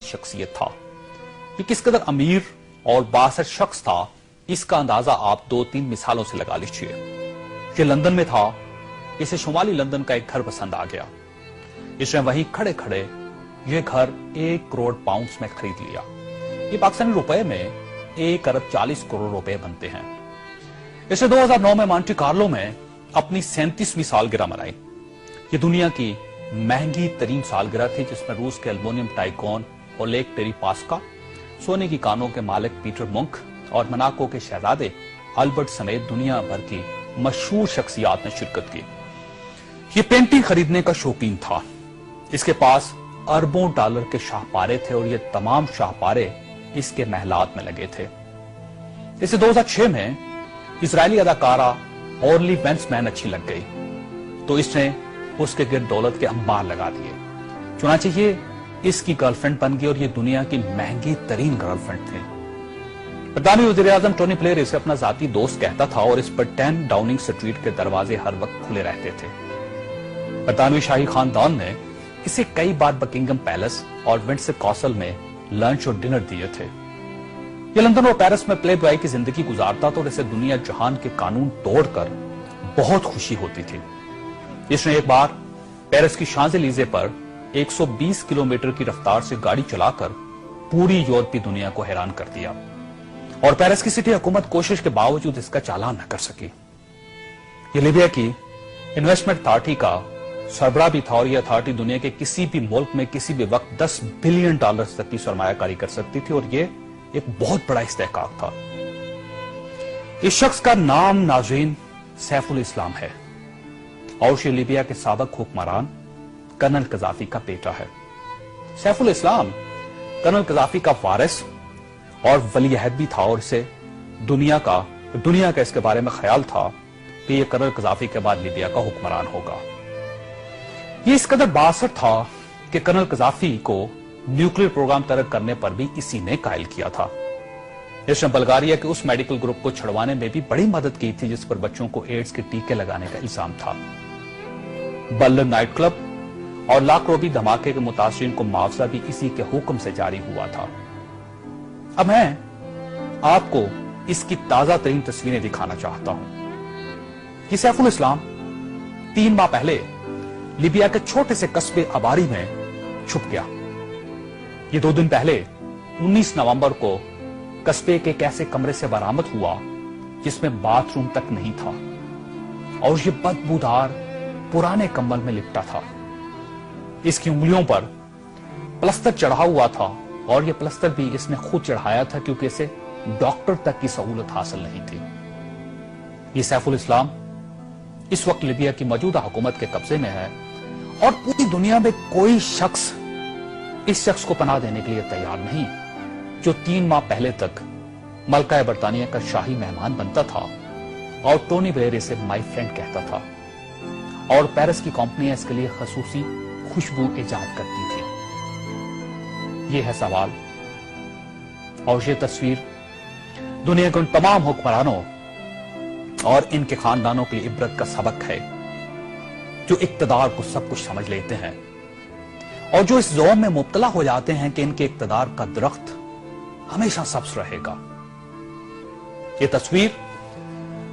शख्सियत था। ये किस कदर अमीर और बासर शख्स था, इसका अंदाजा आप 2-3 मिसालों से लगा लीजिए। ये लंदन में था, इसे शुमाली लंदन का एक घर पसंद आ गया। इसने वहीं खड़े खड़े यह घर 1 करोड़ पाउंड्स में खरीद लिया। ये पाकिस्तानी रुपए में 1 अरब 40 करोड़ रुपए बनते हैं। इसने 2009 में मॉन्टे कार्लो में अपनी 37वीं सालगिरह मनाई। ये दुनिया की महंगी तरीन सालगिरह थी, जिसमें रूस के एल्युमिनियम टाइकॉन ओलेग टेरिपास्का, सोने की कानों के मालिक पीटर मुंक और मोनाको के शहजादे अल्बर्ट समेत दुनिया भर की मशहूर शख्सियात ने शिरकत की। ये पेंटिंग खरीदने का शौकीन था। इसके पास अरबों डॉलर के शाहपारे थे और ये तमाम शाहपारे इसके महलात में लगे थे। इसे 2006 में इजरायली अदाकारा ऑर्ली वेंसमैन अच्छी लग गई, तो इसने उसके गिर्द दौलत के अंबार लगा दिए। चुनांचे ये इसकी गर्लफ्रेंड बन गई और ये दुनिया की महंगी तरीन गर्लफ्रेंड थी। बरतानवी वज़ीर-ए-आज़म टोनी ब्लेयर इसे अपना जाती दोस्त कहता था और इस पर 10 डाउनिंग स्ट्रीट के दरवाजे हर वक्त खुले रहते थे। बरतानवी शाही खानदान ने इसे कई बार बकिंगम पैलेस और विंडसर कासल में लंच और डिनर दिए थे। ये लंदन और पेरिस में प्ले बॉय की जिंदगी गुजारता था और इसे दुनिया जहान के कानून तोड़कर बहुत खुशी होती थी। इसने एक बार पेरिस की शांज़-एलीज़े पर 120 किलोमीटर की रफ्तार से गाड़ी चलाकर पूरी यूरोपीय दुनिया को हैरान कर दिया और पेरिस की सिटी हुकूमत कोशिश के बावजूद इसका चालान न कर सकी। ये लीबिया की इन्वेस्टमेंट अथॉरिटी का सरबराह भी था और यह अथॉरिटी दुनिया के किसी भी मुल्क में किसी भी वक्त $10 बिलियन तक की सरमायाकारी कर सकती थी और यह एक बहुत बड़ा इस्तेहकाक था। इस शख्स का नाम नाज़रीन सैफुल इस्लाम है और ये लीबिया के साबिक हुक्मरान कर्नल कज़ाफी का बेटा है। सैफुल इस्लाम कर्नल कज़ाफी का वारिस और वली-अहद भी था और इसे दुनिया का इसके बारे में ख्याल था कि यह कर्नल कज़ाफी के बाद लीबिया का हुक्मरान होगा। ये इस कदर बासर था कि कर्नल कज़ाफी को न्यूक्लियर प्रोग्राम तरक करने पर भी इसी ने कायल किया था। इसने बल्गारिया के उस मेडिकल ग्रुप को छुड़वाने में भी बड़ी मदद की थी जिस पर बच्चों को एड्स के टीके लगाने का इल्जाम था। बर्लिन नाइट क्लब और लाक्रोबी धमाके के मुतासिरीन को मुआवजा भी इसी के हुक्म से जारी हुआ था। अब मैं आपको इसकी ताजा तरीन तस्वीरें दिखाना चाहता हूं। ये सैफुल इस्लाम 3 माह पहले लीबिया के छोटे से कस्बे अबारी में छुप गया। ये 2 दिन पहले 19 नवंबर को कस्बे के एक ऐसे कमरे से बरामद हुआ जिसमें बाथरूम तक नहीं था और ये बदबूदार पुराने कंबल में लिपटा था। इसकी उंगलियों पर प्लस्तर चढ़ा हुआ था और यह प्लस्तर भी इसने खुद चढ़ाया था क्योंकि इसे डॉक्टर तक की सहूलत हासिल नहीं थी। ये सैफुल इस्लाम इस वक्त लीबिया की मौजूदा हुकूमत के कब्जे में है और पूरी दुनिया में कोई शख्स इस शख्स को पनाह देने के लिए तैयार नहीं जो 3 माह पहले तक मलका बरतानिया का शाही मेहमान बनता था और टोनी ब्लेयर इसे माय फ्रेंड कहता था और पेरिस की कंपनियां इसके लिए खसूसी खुशबू इजाद करती थी। यह है सवाल और यह तस्वीर दुनिया के उन तमाम हुक्मरानों और इनके खानदानों के लिए इबरत का सबक है जो इक्तदार को सब कुछ समझ लेते हैं और जो इस ज़ौम में मुब्तला हो जाते हैं कि इनके इक्तदार का दरख्त हमेशा सब्ज रहेगा। यह तस्वीर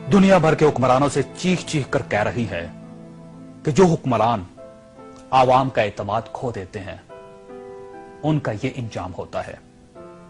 दुनिया भर के हुक्मरानों से चीख चीख कर कह रही है कि जो हुक्मरान आवाम का एतमाद खो देते हैं उनका यह इंजाम होता है।